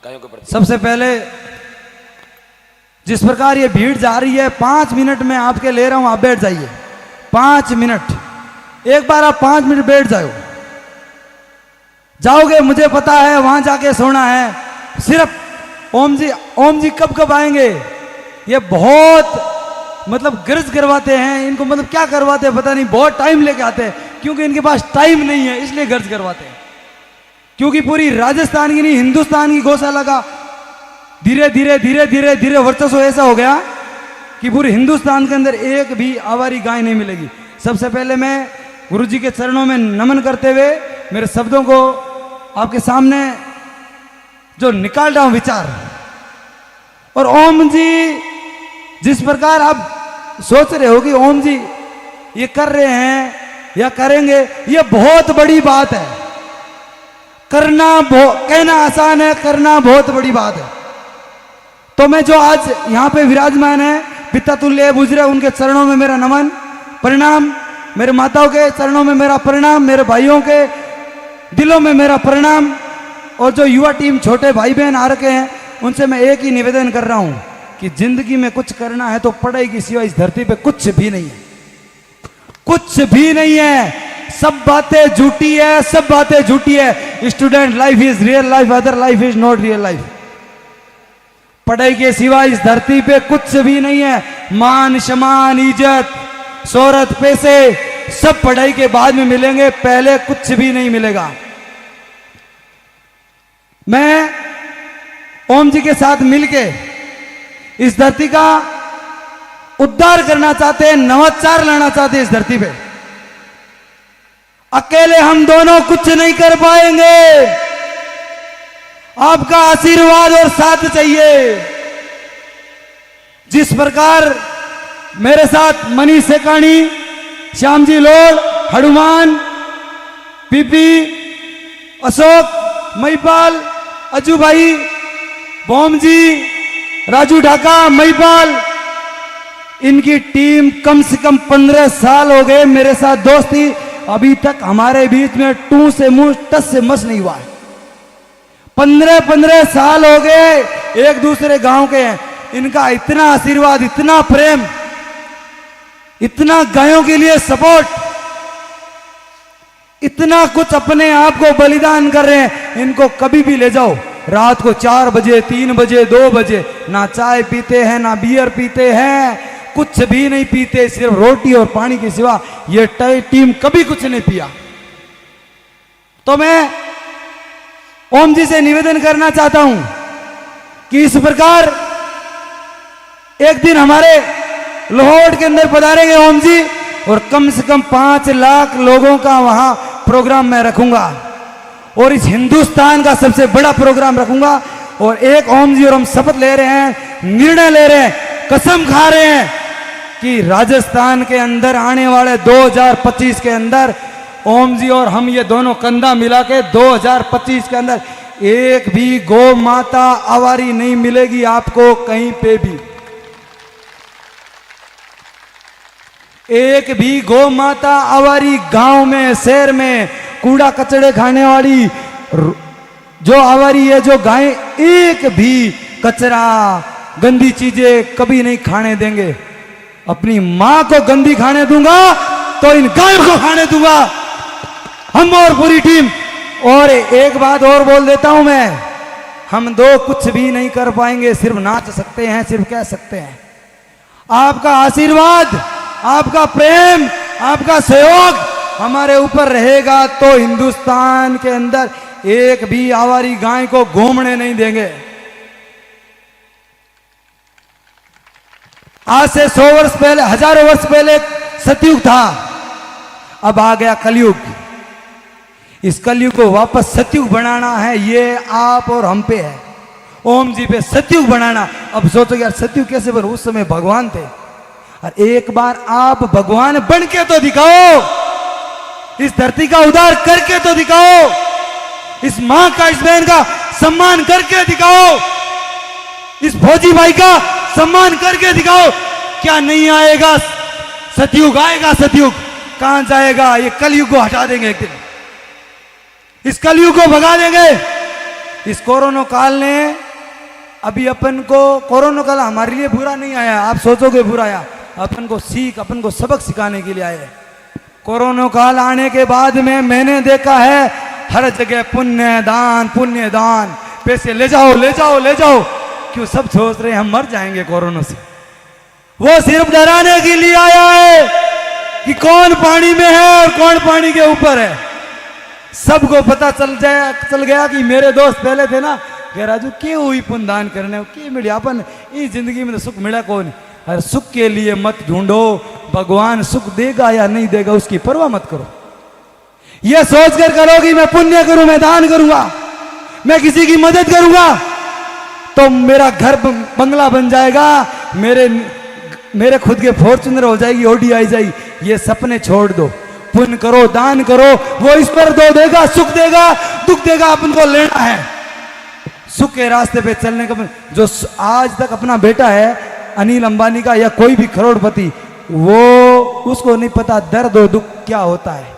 गायों के प्रति। सबसे पहले जिस प्रकार ये भीड़ जा रही है, 5 मिनट में आपके ले रहा हूं, आप बैठ जाइए 5 मिनट। एक बार आप 5 मिनट बैठ जाओगे, मुझे पता है वहां जाके सोना है। सिर्फ ओम जी कब आएंगे, ये बहुत मतलब गर्ज करवाते हैं इनको, मतलब क्या करवाते हैं पता नहीं, बहुत टाइम लेके आते हैं, क्योंकि इनके पास टाइम नहीं है इसलिए गर्ज करवाते हैं। क्योंकि पूरी राजस्थान की नहीं हिंदुस्तान की गौशाला का धीरे धीरे वर्चस्व ऐसा हो गया कि पूरे हिंदुस्तान के अंदर एक भी आवारी गाय नहीं मिलेगी। सबसे पहले मैं गुरु जी के चरणों में नमन करते हुए मेरे शब्दों को आपके सामने जो निकाल रहा हूं विचार, और ओम जी जिस प्रकार आप सोच रहे हो कि ओम जी ये कर रहे हैं या करेंगे, ये बहुत बड़ी बात है। कहना आसान है, करना बहुत बड़ी बात है। तो मैं जो आज यहां पे विराजमान है, पिता तुल्य बुजुर्ग, उनके चरणों में मेरा नमन प्रणाम, मेरे माताओं के चरणों में मेरा प्रणाम, मेरे भाइयों के दिलों में मेरा प्रणाम, और जो युवा टीम छोटे भाई बहन आ रखे हैं उनसे मैं एक ही निवेदन कर रहा हूं कि जिंदगी में कुछ करना है तो पढ़ाई की सिवा इस धरती पे कुछ भी नहीं है, कुछ भी नहीं है। सब बातें झूठी है, सब बातें झूठी है। Student life is real life, other life is not real life. पढ़ाई के सिवा इस धरती पे कुछ भी नहीं है। मान सम्मान इज्जत शोहरत पैसे सब पढ़ाई के बाद में मिलेंगे, पहले कुछ भी नहीं मिलेगा। मैं ओम जी के साथ मिलके इस धरती का उद्धार करना चाहते हैं, नवाचार लाना चाहते हैं इस धरती पे। अकेले हम दोनों कुछ नहीं कर पाएंगे, आपका आशीर्वाद और साथ चाहिए। जिस प्रकार मेरे साथ मनीष सेकानी, श्याम जी लोड, हनुमान, पीपी, अशोक, महिपाल, अजू भाई, बॉम जी, राजू ढाका, महिपाल, इनकी टीम कम से कम 15 साल हो गए मेरे साथ दोस्ती, अभी तक हमारे बीच में टू से मुंह टस से मस नहीं हुआ है। 15 साल हो गए, एक दूसरे गांव के हैं। इनका इतना आशीर्वाद, इतना प्रेम, इतना गायों के लिए सपोर्ट, इतना कुछ अपने आप को बलिदान कर रहे हैं। इनको कभी भी ले जाओ, रात को 4 बजे, 3 बजे, 2 बजे, ना चाय पीते हैं ना बियर पीते हैं, कुछ भी नहीं पीते, सिर्फ रोटी और पानी के सिवा ये टीम कभी कुछ नहीं पिया। तो मैं ओम जी से निवेदन करना चाहता हूं कि इस प्रकार एक दिन हमारे लाहौर के अंदर पधारेंगे ओम जी, और कम से कम 5 लाख लोगों का वहां प्रोग्राम मैं रखूंगा, और इस हिंदुस्तान का सबसे बड़ा प्रोग्राम रखूंगा। और एक ओम जी और हम शपथ ले रहे हैं, निर्णय ले रहे हैं, कसम खा रहे हैं कि राजस्थान के अंदर आने वाले 2025 के अंदर ओम जी और हम ये दोनों कंधा मिला के 2025 के अंदर एक भी गौ माता आवारी नहीं मिलेगी आपको कहीं पे भी। एक भी गौ माता आवारी गांव में, शहर में कूड़ा कचड़े खाने वाली जो आवारी है, जो गाय, एक भी कचरा गंदी चीजें कभी नहीं खाने देंगे। अपनी मां को गंदी खाने दूंगा तो इन गायों को खाने दूंगा, हम और पूरी टीम। और एक बात और बोल देता हूं मैं, हम दो कुछ भी नहीं कर पाएंगे, सिर्फ नाच सकते हैं, सिर्फ कह सकते हैं। आपका आशीर्वाद, आपका प्रेम, आपका सहयोग हमारे ऊपर रहेगा तो हिंदुस्तान के अंदर एक भी आवारी गाय को घूमने नहीं देंगे। आज से 100 वर्ष पहले, हजारों वर्ष पहले सतयुग था, अब आ गया कलयुग। इस कलयुग को वापस सतयुग बनाना है, ये आप और हम पे है, ओम जी पे सतयुग बनाना। अब सोचो यार सतयुग कैसे बने, उस समय भगवान थे, और एक बार आप भगवान बन के तो दिखाओ, इस धरती का उद्धार करके तो दिखाओ, इस मां का, इस बहन का सम्मान करके दिखाओ, इस फौजी भाई का सम्मान करके दिखाओ। क्या नहीं आएगा सतयुग? आएगा सतयुग। कहां जाएगा? ये कलयुग को हटा देंगे एक दिन, इस कलयुग को भगा देंगे। इस कोरोना काल ने अभी अपन को, कोरोना काल हमारे लिए बुरा नहीं आया, आप सोचोगे बुरा आया, अपन को अपन को सबक सिखाने के लिए आया। कोरोना काल आने के बाद में मैंने देखा है हर जगह पुण्य दान, पैसे ले जाओ ले जाओ ले जाओ। क्यों सब सोच रहे हैं हम मर जाएंगे कोरोना से। वो सिर्फ डराने के लिए आया है कि कौन पानी में है और कौन पानी के ऊपर है। सबको पता चल गया कि मेरे दोस्त पहले थे ना कि राजू क्यों हुई पुण्य दान करने क्यों मिले अपन इस जिंदगी में तो सुख मिला कौन। हर सुख के लिए मत ढूंढो, भगवान सुख देगा या नहीं देगा उसकी परवाह मत करो। यह सोचकर करो कि मैं पुण्य करूं, मैं दान करूंगा, मैं किसी की मदद करूंगा तो मेरा घर बंगला बन जाएगा, मेरे खुद के फॉर्च्यूनर हो जाएगी, ओडी आई जाएगी। ये सपने छोड़ दो, पुण्य करो, दान करो, वो ईश्वर दो देगा, सुख देगा, दुख देगा, अपन को लेना है। सुख के रास्ते पे चलने का जो आज तक अपना बेटा है अनिल अंबानी का या कोई भी करोड़पति, वो उसको नहीं पता दर्द और दुख क्या होता है।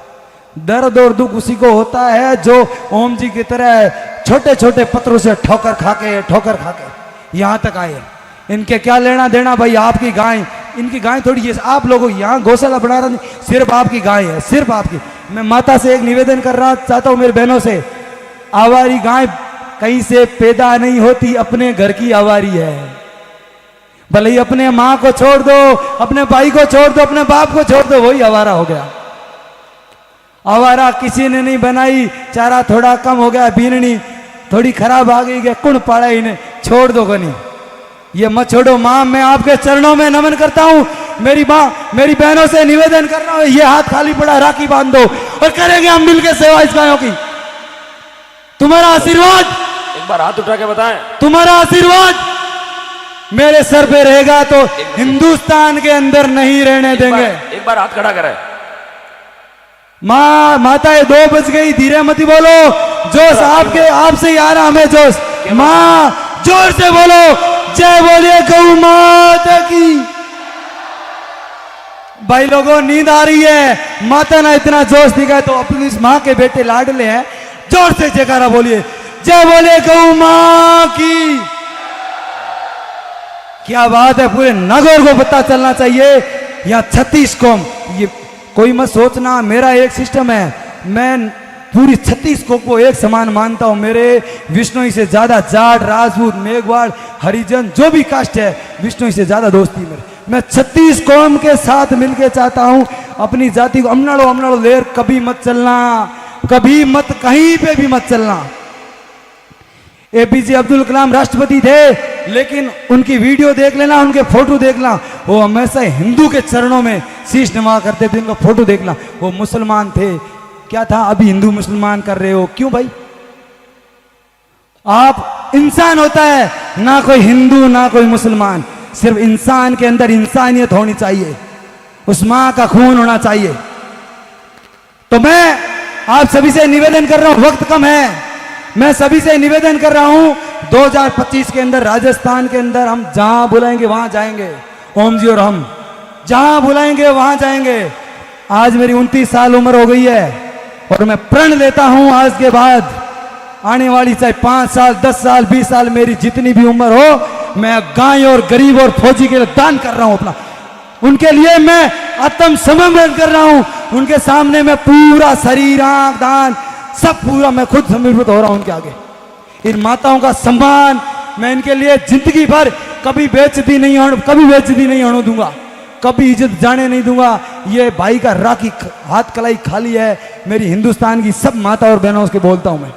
दर्द और दुख उसी को होता है जो ओम जी की तरह छोटे छोटे पत्थरों से ठोकर खाके यहां तक आए। इनके क्या लेना देना भाई, आपकी गाय, इनकी गाय थोड़ी है, आप लोगों यहाँ गौशाला बना रहा नहीं, सिर्फ आपकी गाय है, सिर्फ आपकी। मैं माता से एक निवेदन करना चाहता हूं, मेरे बहनों से, आवारी गाय कहीं से पैदा नहीं होती, अपने घर की आवारी है। भले ही अपने माँ को छोड़ दो, अपने भाई को छोड़ दो, अपने बाप को छोड़ दो, वही आवारा हो गया। आवारा किसी ने नहीं बनाई, चारा थोड़ा कम हो गया, बीननी थोड़ी खराब आ गई, कुण पाड़ा इन्हें, छोड़ दो गनी, ये मत छोड़ो। माँ मैं आपके चरणों में नमन करता हूं, मेरी माँ मेरी बहनों से निवेदन कर रहा हूं, ये हाथ खाली पड़ा, राखी बांध दो और करेंगे हम मिलकर सेवा इस गायों की। तुम्हारा आशीर्वाद, एक बार हाथ उठा के बताएं, तुम्हारा आशीर्वाद मेरे सर पे रहेगा तो हिंदुस्तान के अंदर नहीं रहने देंगे। एक बार हाथ खड़ा करें। माँ माताएं 2 बज गई, धीरे मती बोलो, जोश आपके आपसे ही आ रहा हमें जोश। माँ जोर से बोलो, जय बोलिए गौ माता की। भाई लोगों नींद आ रही है, माता ना इतना जोश दिखाए तो अपनी इस माँ के बेटे लाडले हैं, जोर से जयकारा बोलिए, जय बोलिए गौ माँ की। क्या बात है, पूरे नगर को पता चलना चाहिए। यहाँ 36 कौम, ये कोई मत सोचना मेरा एक सिस्टम है, मैं पूरी 36 कौम को एक समान मानता हूं। मेरे विष्णुई से ज्यादा जाट, राजपूत, मेघवाड़, हरिजन जो भी कास्ट है, विष्णुई से ज्यादा दोस्ती मेरे। मैं 36 कौम के साथ मिलके चाहता हूं अपनी जाति को। अमनाड़ो लेर कभी मत चलना, कभी मत, कहीं पे भी मत चलना। एपीजे अब्दुल कलाम राष्ट्रपति थे, लेकिन उनकी वीडियो देख लेना, उनके फोटो देखना, वो हमेशा हिंदू के चरणों में शीश नवा करते थे, उनका फोटो देखना। वो मुसलमान थे, क्या था, अभी हिंदू मुसलमान कर रहे हो, क्यों भाई? आप इंसान होता है, ना कोई हिंदू ना कोई मुसलमान, सिर्फ इंसान के अंदर इंसानियत होनी चाहिए, उस मां का खून होना चाहिए। तो मैं आप सभी से निवेदन कर रहा हूं, वक्त कम है, मैं सभी से निवेदन कर रहा हूं 2025 के अंदर राजस्थान के अंदर हम जहां बुलाएंगे वहां जाएंगे। ओम जी और हम जहां बुलाएंगे वहां जाएंगे। आज मेरी 29 साल उम्र हो गई है और मैं प्रण लेता हूं आज के बाद आने वाली चाहे 5 साल, 10 साल, 20 साल, मेरी जितनी भी उम्र हो, मैं गाय और गरीब और फौजी के लिए दान कर रहा हूं अपना। उनके लिए मैं आत्मसमर्पण कर रहा हूं, उनके सामने मैं पूरा शरीर, आंख, दान सब पूरा मैं खुद समर्पित हो रहा हूं उनके आगे। इन माताओं का सम्मान मैं इनके लिए जिंदगी भर कभी बेइज्जती नहीं होने दूंगा, कभी इज्जत जाने नहीं दूंगा। ये भाई का राखी हाथ कलाई खाली है, मेरी हिंदुस्तान की सब माता और बहनों के बोलता हूं मैं,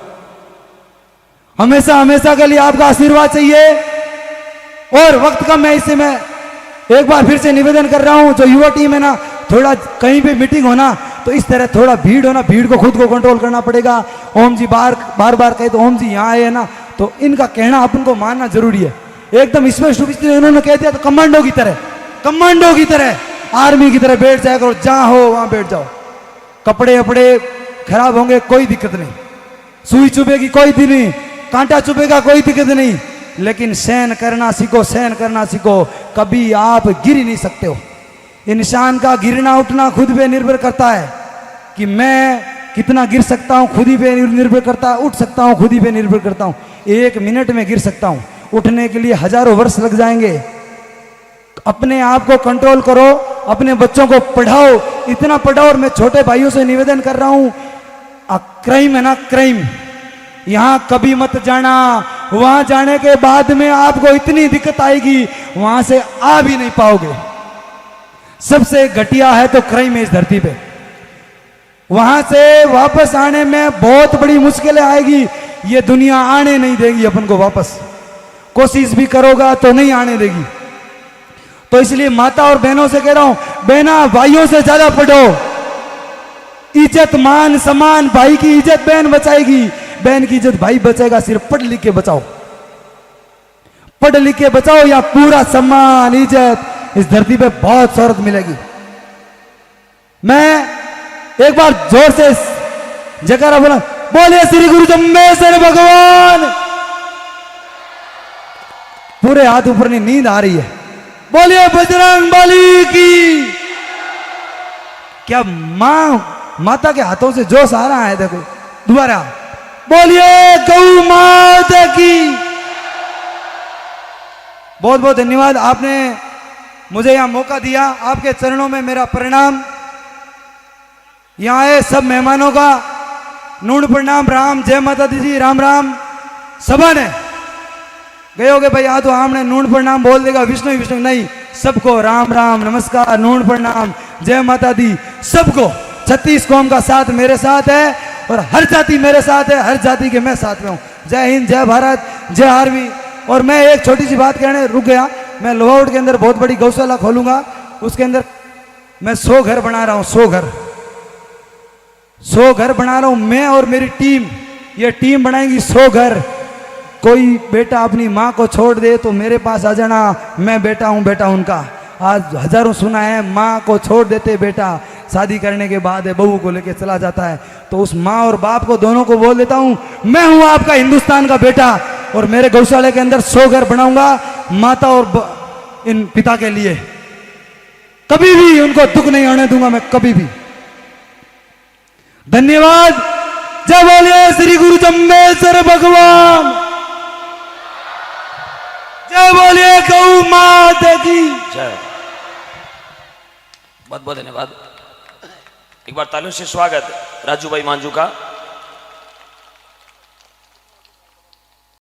हमेशा हमेशा के लिए आपका आशीर्वाद चाहिए। और वक्त कम है, इससे मैं एक बार फिर से निवेदन कर रहा हूं, जो युवा टीम है ना, थोड़ा कहीं पे मीटिंग होना तो इस तरह थोड़ा भीड़ होना, भीड़ को खुद को कंट्रोल करना पड़ेगा। ओम जी बार बार कहे तो ओम जी यहाँ आए ना, तो इनका कहना अपन को मानना जरूरी है। एकदम स्पष्ट रूप से उन्होंने कह दिया तो कमांडो की तरह आर्मी की तरह बैठ जाया करो, जहां हो वहां बैठ जाओ। कपड़े वपड़े खराब होंगे कोई दिक्कत नहीं, सुई चुभेगी कोई दिक्कत नहीं, कांटा चुभेगा कोई दिक्कत नहीं, लेकिन सहन करना सीखो। कभी आप गिर ही नहीं सकते हो। इंसान का गिरना उठना खुद पे निर्भर करता है कि मैं कितना गिर सकता हूं, खुद ही पे निर्भर करता है, उठ सकता हूं खुद ही पे निर्भर करता हूं। 1 मिनट में गिर सकता हूं, उठने के लिए हजारों वर्ष लग जाएंगे। अपने आप को कंट्रोल करो, अपने बच्चों को पढ़ाओ, इतना पढ़ाओ। और मैं छोटे भाइयों से निवेदन कर रहा हूं, क्राइम है ना क्राइम, यहां कभी मत जाना। वहां जाने के बाद में आपको इतनी दिक्कत आएगी, वहां से आ भी नहीं पाओगे। सबसे घटिया है तो क्राइम है इस धरती पे। वहां से वापस आने में बहुत बड़ी मुश्किलें आएगी। ये दुनिया आने नहीं देगी अपन को वापस, कोशिश भी करोगा तो नहीं आने देगी। तो इसलिए माता और बहनों से कह रहा हूं, बहना भाइयों से ज्यादा पढ़ो। इज्जत मान सम्मान, भाई की इज्जत बहन बचाएगी, बहन की इज्जत भाई बचाएगा। सिर्फ पढ़ लिख के बचाओ, पढ़ लिख के बचाओ, या पूरा सम्मान इज्जत इस धरती पे बहुत शौहरत मिलेगी। मैं एक बार जोर से जयकारा बोला, बोले श्री गुरु जम्बेश्वर भगवान। पूरे हाथ ऊपर नहीं, नींद आ रही है। बोलिए बजरंग बली की। क्या माता के हाथों से जोश आ रहा है, देखो दोबारा बोलिए गौ माता की। बहुत बहुत धन्यवाद, आपने मुझे यहां मौका दिया। आपके चरणों में मेरा प्रणाम। यहां आए सब मेहमानों का नून प्रणाम, राम जय माता दी जी, राम राम। सबा ने गए होगे भाई, आ तो हमने नून प्रणाम बोल देगा, विष्णु विष्णु नहीं, सबको राम राम नमस्कार नून प्रणाम जय माता दी सबको। 36 कौम का साथ मेरे साथ है और हर जाति मेरे साथ है, हर जाति के मैं साथ में हूं। जय हिंद, जय भारत, जय आर्मी। और मैं एक छोटी सी बात कहने रुक गया, मैं लोहाउट के अंदर बहुत बड़ी गौशाला खोलूंगा, उसके अंदर मैं 100 घर बना रहा हूं, 100 घर बना रहा हूं मैं और मेरी टीम। ये टीम बनाएगी 100 घर। कोई बेटा अपनी माँ को छोड़ दे तो मेरे पास आ जाना, मैं बेटा हूं, बेटा उनका। आज हजारों सुना है, माँ को छोड़ देते बेटा, शादी करने के बाद बहू को लेके चला जाता है। तो उस माँ और बाप को दोनों को बोल देता हूं, मैं हूं आपका हिंदुस्तान का बेटा, और मेरे गौशाले के अंदर 100 घर बनाऊंगा माता और इन पिता के लिए। कभी भी उनको दुख नहीं होने दूंगा मैं, कभी भी। धन्यवाद। जय बोलिए श्री गुरु जम्बेश्वर भगवान, जय बोलिए गौ माता की जय। बहुत बहुत धन्यवाद। एक बार तालियों से स्वागत राजू भाई मांझू का।